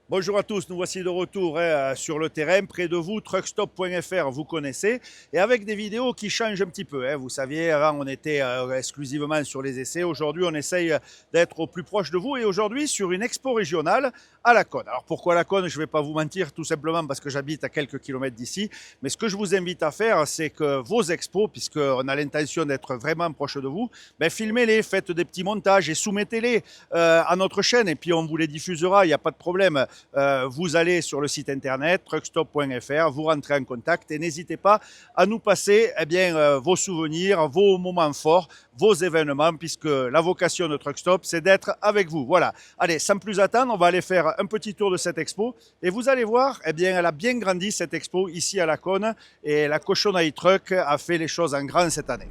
Bonjour à tous, nous voici de retour sur le terrain, près de vous, truckstop.fr, vous connaissez, et avec des vidéos qui changent un petit peu. Vous saviez, avant on était exclusivement sur les essais, aujourd'hui on essaye d'être au plus proche de vous, et aujourd'hui sur une expo régionale à Laconne. Alors pourquoi Laconne? Je ne vais pas vous mentir, tout simplement parce que j'habite à quelques kilomètres d'ici, mais ce que je vous invite à faire, c'est que vos expos, puisqu'on a l'intention d'être vraiment proche de vous, filmez-les, faites des petits montages et soumettez-les à notre chaîne, et puis on vous les diffusera, il n'y a pas de problème. Vous allez sur le site internet truckstop.fr, vous rentrez en contact et n'hésitez pas à nous passer vos souvenirs, vos moments forts, vos événements, puisque la vocation de Truckstop, c'est d'être avec vous. Voilà. Allez, sans plus attendre, on va aller faire un petit tour de cette expo et vous allez voir, elle a bien grandi cette expo ici à Laconne et la Cochonnerie Truck a fait les choses en grand cette année.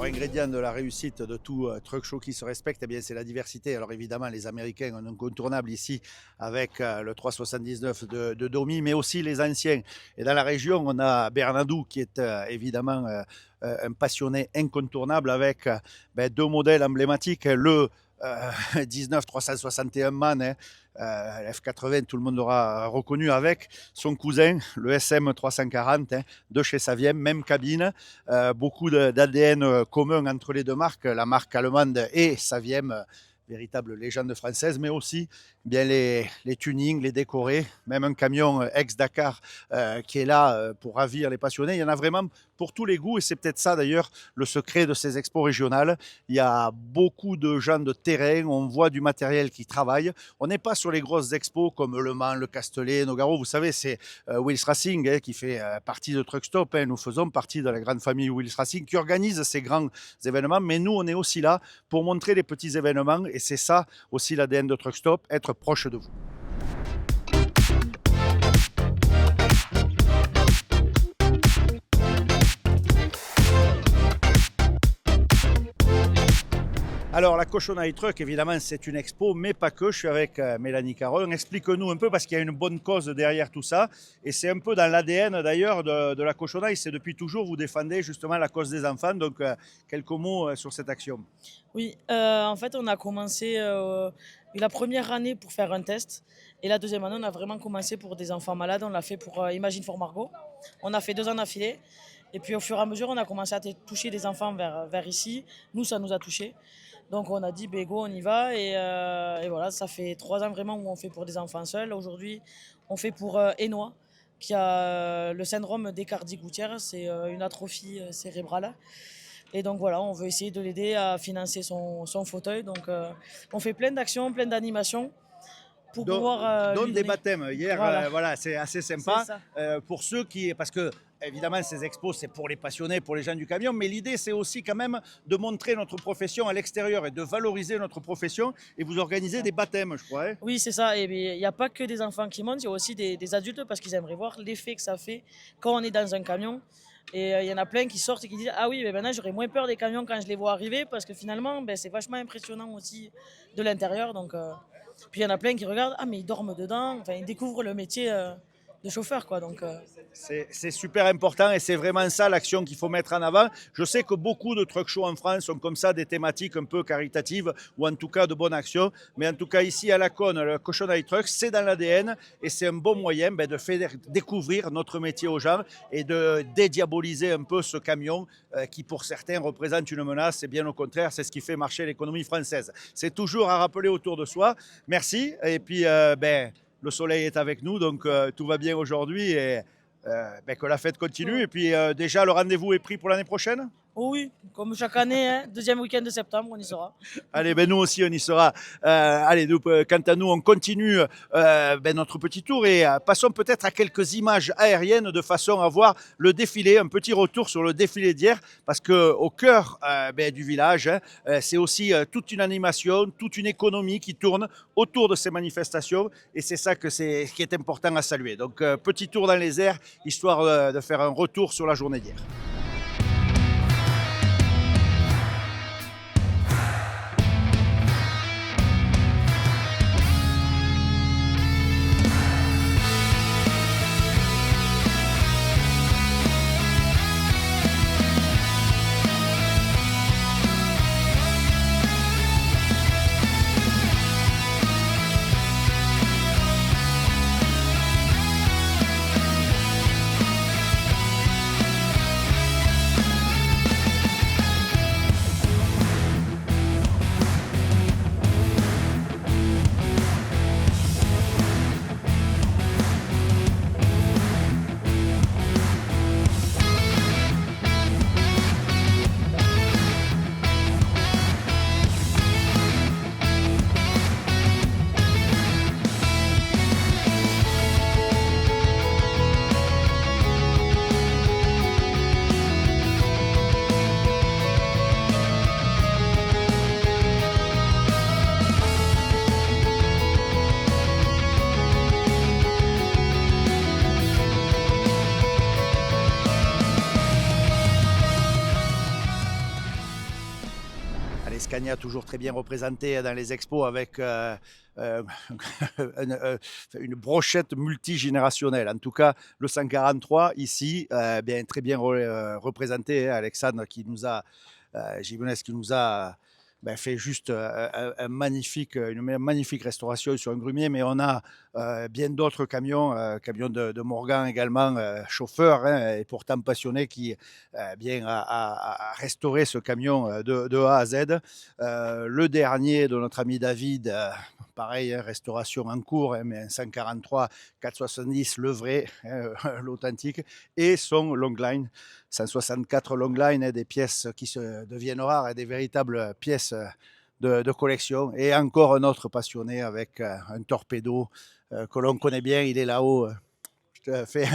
Ingrédient de la réussite de tout truck show qui se respecte, c'est la diversité. Alors évidemment, les Américains ont un incontournable ici avec le 379 de Domi, mais aussi les anciens. Et dans la région, on a Bernadou qui est évidemment un passionné incontournable avec deux modèles emblématiques. Le 19 361 MAN, F80, tout le monde l'aura reconnu, avec son cousin, le SM 340 de chez Saviem, même cabine, beaucoup d'ADN commun entre les deux marques, la marque allemande et Saviem, véritable légende française, mais aussi les tunings, les décorés, même un camion ex-Dakar qui est là pour ravir les passionnés. Il y en a vraiment pour tous les goûts et c'est peut-être ça d'ailleurs le secret de ces expos régionales. Il y a beaucoup de gens de terrain, on voit du matériel qui travaille. On n'est pas sur les grosses expos comme Le Mans, le Castellet, Nogaro. Vous savez, c'est Wills Racing qui fait partie de Truckstop. Nous faisons partie de la grande famille Wills Racing qui organise ces grands événements. Mais nous, on est aussi là pour montrer les petits événements et c'est ça aussi l'ADN de Truckstop, être proche de vous. Alors, la Cochonnerie Truck, évidemment, c'est une expo, mais pas que. Je suis avec Mélanie Caron. Explique-nous un peu, parce qu'il y a une bonne cause derrière tout ça. Et c'est un peu dans l'ADN, d'ailleurs, de la Cochonnerie. C'est depuis toujours, vous défendez justement la cause des enfants. Donc, quelques mots sur cette action. Oui, en fait, on a commencé la première année pour faire un test. Et la deuxième année, on a vraiment commencé pour des enfants malades. On l'a fait pour Imagine for Margot. On a fait 2 ans d'affilée. Et puis, au fur et à mesure, on a commencé à toucher des enfants vers ici. Nous, ça nous a touchés. Donc, on a dit, go, on y va. Et voilà, ça fait 3 ans vraiment où on fait pour des enfants seuls. Aujourd'hui, on fait pour Enoa, qui a le syndrome d'Aicardi-Gouttière. C'est une atrophie cérébrale. Et donc voilà, on veut essayer de l'aider à financer son fauteuil. Donc on fait plein d'actions, plein d'animations pour pouvoir Donne lui des donner. baptêmes. Hier, Voilà, c'est assez c'est sympa ça. pour ceux qui, parce que évidemment ces expos c'est pour les passionnés, pour les gens du camion, mais l'idée c'est aussi quand même de montrer notre profession à l'extérieur et de valoriser notre profession. Et vous organisez des baptêmes, je crois. Oui, c'est ça. Et il n'y a pas que des enfants qui montent, il y a aussi des adultes parce qu'ils aimeraient voir l'effet que ça fait quand on est dans un camion. Et il y en a plein qui sortent et qui disent ah oui, mais maintenant j'aurais moins peur des camions quand je les vois arriver parce que finalement c'est vachement impressionnant aussi de l'intérieur. Donc puis il y en a plein qui regardent ah mais ils dorment dedans. Enfin ils découvrent le métier de chauffeur quoi. Donc C'est super important et c'est vraiment ça l'action qu'il faut mettre en avant. Je sais que beaucoup de truck shows en France ont comme ça des thématiques un peu caritatives ou en tout cas de bonne action. Mais en tout cas ici à Laconne, le Cochonnerie Truck, c'est dans l'ADN et c'est un bon moyen de faire découvrir notre métier aux gens et de dédiaboliser un peu ce camion qui pour certains représente une menace. Et bien au contraire, c'est ce qui fait marcher l'économie française. C'est toujours à rappeler autour de soi. Merci et puis le soleil est avec nous, donc tout va bien aujourd'hui et que la fête continue. ouais. Et puis déjà, le rendez-vous est pris pour l'année prochaine? Oh oui, comme chaque année, hein, deuxième week-end de septembre, on y sera. Allez, ben nous aussi, on y sera. Allez, quant à nous, on continue notre petit tour et passons peut-être à quelques images aériennes de façon à voir le défilé, un petit retour sur le défilé d'hier, parce que au cœur du village, hein, c'est aussi toute une animation, toute une économie qui tourne autour de ces manifestations, et c'est ça qui est important à saluer. Donc, petit tour dans les airs, histoire de faire un retour sur la journée d'hier. Scania toujours très bien représenté dans les expos avec une brochette multigénérationnelle. En tout cas, le 143 ici, bien très bien représenté. Alexandre qui nous a, Gibonès qui nous a fait juste une magnifique restauration sur un grumier, mais on a bien d'autres camions, camions de Morgan également, chauffeur et pourtant passionné, qui a restauré ce camion de A à Z. Le dernier de notre ami David, pareil, restauration en cours, mais un 143 470, le vrai, l'authentique, et son Longline 164 Longline, des pièces qui se deviennent rares, des véritables pièces de collection. Et encore un autre passionné avec un torpedo que l'on connaît bien, il est là-haut. Je te fais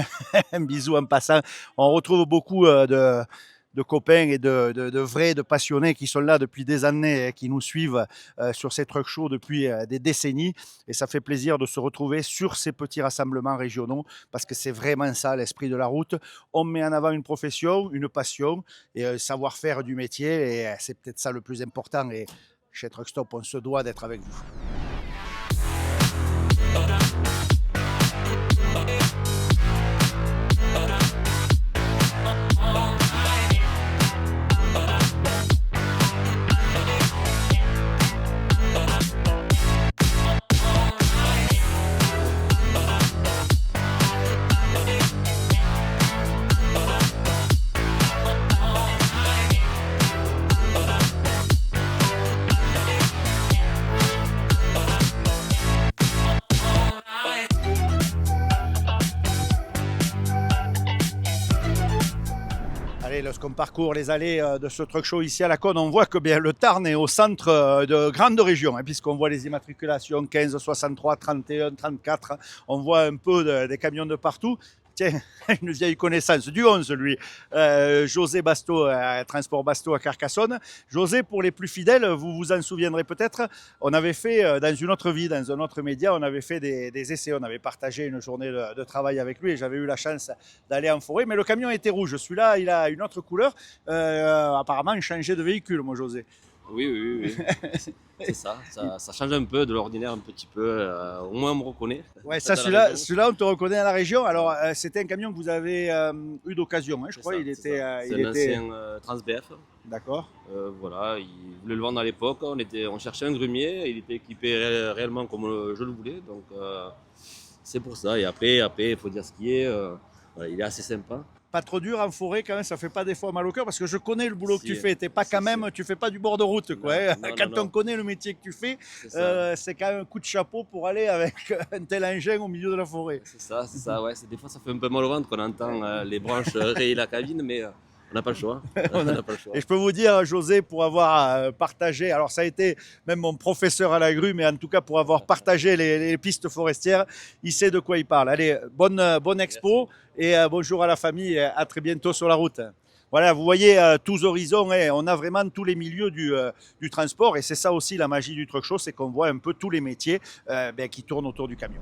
un bisou en passant. On retrouve beaucoup de copains et de vrais, de passionnés qui sont là depuis des années, qui nous suivent sur ces truck shows depuis des décennies. Et ça fait plaisir de se retrouver sur ces petits rassemblements régionaux, parce que c'est vraiment ça l'esprit de la route. On met en avant une profession, une passion et un savoir-faire du métier, et c'est peut-être ça le plus important. Et chez Truck Stop, on se doit d'être avec vous. Lorsqu'on parcourt les allées de ce truck show ici à la Cône, on voit que bien, le Tarn est au centre de grandes régions, puisqu'on voit les immatriculations 15, 63, 31, 34. On voit un peu des camions de partout. Tiens, une vieille connaissance du 11, lui. José Basto, Transport Basto à Carcassonne. José, pour les plus fidèles, vous vous en souviendrez peut-être, on avait fait, dans une autre vie, dans un autre média, on avait fait des essais. On avait partagé une journée de travail avec lui, et j'avais eu la chance d'aller en forêt. Mais le camion était rouge. Celui-là, il a une autre couleur. Apparemment, il changeait de véhicule, moi, José. Oui. C'est ça change un peu de l'ordinaire, un petit peu. Au moins, on me reconnaît. Ouais, ça, celui-là, on te reconnaît à la région. Alors, c'était un camion que vous avez eu d'occasion, je crois. C'est un ancien Transbf. D'accord. Voilà, il voulait le vendre à l'époque. On cherchait un grumier. Il était équipé réellement comme je le voulais. Donc, c'est pour ça. Et après, il faut dire ce qui est. Voilà, il est assez sympa. Pas trop dur en forêt quand même, ça fait pas des fois mal au cœur, parce que je connais le boulot que tu fais. Tu fais pas du bord de route, quoi. Quand on connaît le métier que tu fais, c'est quand même un coup de chapeau pour aller avec un tel engin au milieu de la forêt. C'est ça, ouais. Des fois ça fait un peu mal au ventre qu'on entend les branches rayer la cabine, mais On n'a pas le choix. On On a- n'a pas le choix. Et je peux vous dire, José, pour avoir partagé, alors ça a été même mon professeur à la grue, mais en tout cas pour avoir partagé les pistes forestières, il sait de quoi il parle. Allez, bonne expo et bonjour à la famille et à très bientôt sur la route. Voilà, vous voyez tous horizons, hein, on a vraiment tous les milieux du transport et c'est ça aussi la magie du truck show, c'est qu'on voit un peu tous les métiers qui tournent autour du camion.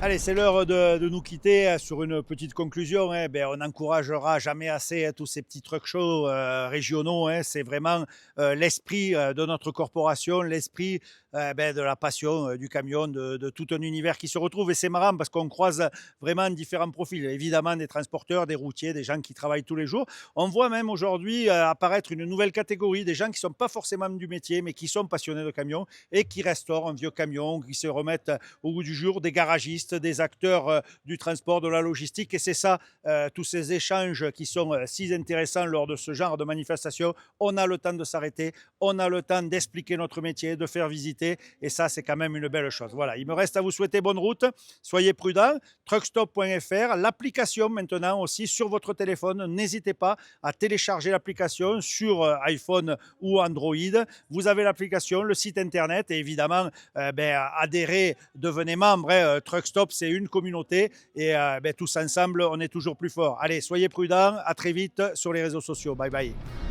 Allez, c'est l'heure de nous quitter sur une petite conclusion. Hein. On n'encouragera jamais assez tous ces petits truck shows régionaux. Hein. C'est vraiment l'esprit de notre corporation, l'esprit de la passion du camion, de tout un univers qui se retrouve. Et c'est marrant parce qu'on croise vraiment différents profils. Évidemment, des transporteurs, des routiers, des gens qui travaillent tous les jours. On voit même aujourd'hui apparaître une nouvelle catégorie, des gens qui ne sont pas forcément du métier, mais qui sont passionnés de camions et qui restaurent un vieux camion, qui se remettent au goût du jour, des garagistes, des acteurs du transport, de la logistique. Et c'est ça, tous ces échanges qui sont si intéressants lors de ce genre de manifestation. On a le temps de s'arrêter, on a le temps d'expliquer notre métier, de faire visiter. Et ça, c'est quand même une belle chose. Voilà, il me reste à vous souhaiter bonne route. Soyez prudents. Truckstop.fr, l'application maintenant aussi sur votre téléphone. N'hésitez pas à télécharger l'application sur iPhone ou Android. Vous avez l'application, le site internet et évidemment, adhérez, devenez membre. Truckstop, c'est une communauté et tous ensemble, on est toujours plus fort. Allez, soyez prudents. À très vite sur les réseaux sociaux. Bye bye.